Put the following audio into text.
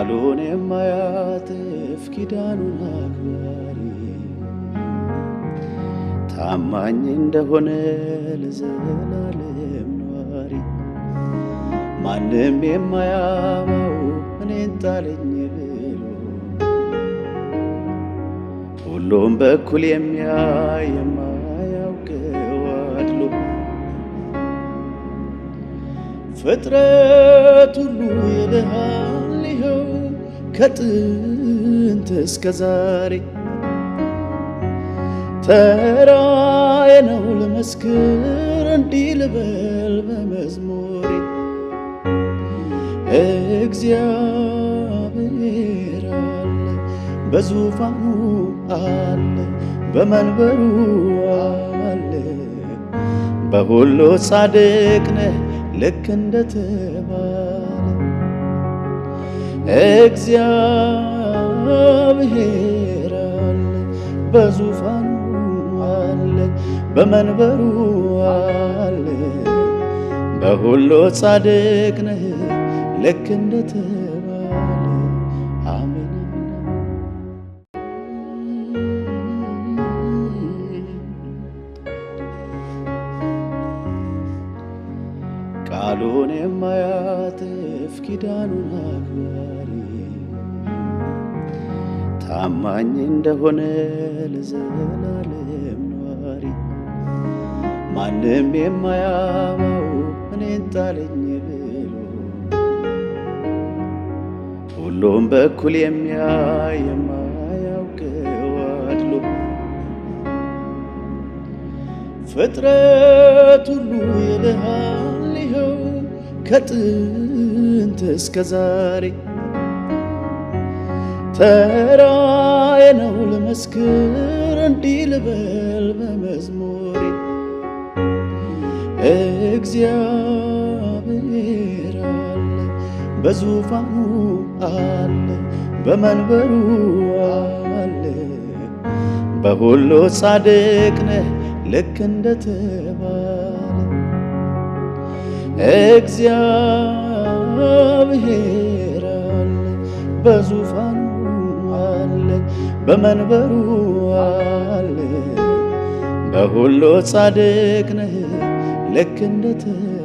ቃሉን የማያጥፍ ኪዳኑን አክባሪ ታማኝ እንደሆነ ለዘላለም ኗሪ ማንም የማያማው እኔን ጣለኝ ብሎ ሁሉም በኩል የሚያይ የማያውቀው አድሎ ፍጥረት ሁሉ ይልሃል ይኸው ከጥንት እስከ ዛሬ ተራዬ ነው ልመስክር እንዲህ ልበል በመዝሙሬ እግዚአብሔር አለ በዙፋኑ አለ በመንበሩ አለ በሁሉ ጻድቅ ነህ ልክ እንደተባለ እግዚአብሔር አለ በዙፋኑ አለ በመንበሩ አለ በሁሉ ጻድቅ ነህ ልክ እንደተባለ አሜን። ቃሉን የማያጥፍ ኪዳኑን አክባሪ ታማኝ እንደሆነ ለዘላለም ኗሪ ማንም የማያማው እኔን ጣለኝ ብሎ ሁሉም በኩል የሚያይ የማያውቀው አድሎ ፍጥረት ሁሉ ይልሃል ይኸው ከጥንት እስከ ዛሬ ተራዬ ነው ልመስክር እንዲህ ልበል በመዝሙሬ እግዚአብሔር አለ በዙፋኑ አለ በመንበሩ አለ በሁሉ ጻድቅ ነህ ልክ እንደተባለ እግዚአብሔር አለ በዙፋኑ አለ በመንበሩ አለ በሁሉ ጻድቅ ነህ ልክ እንደተባለ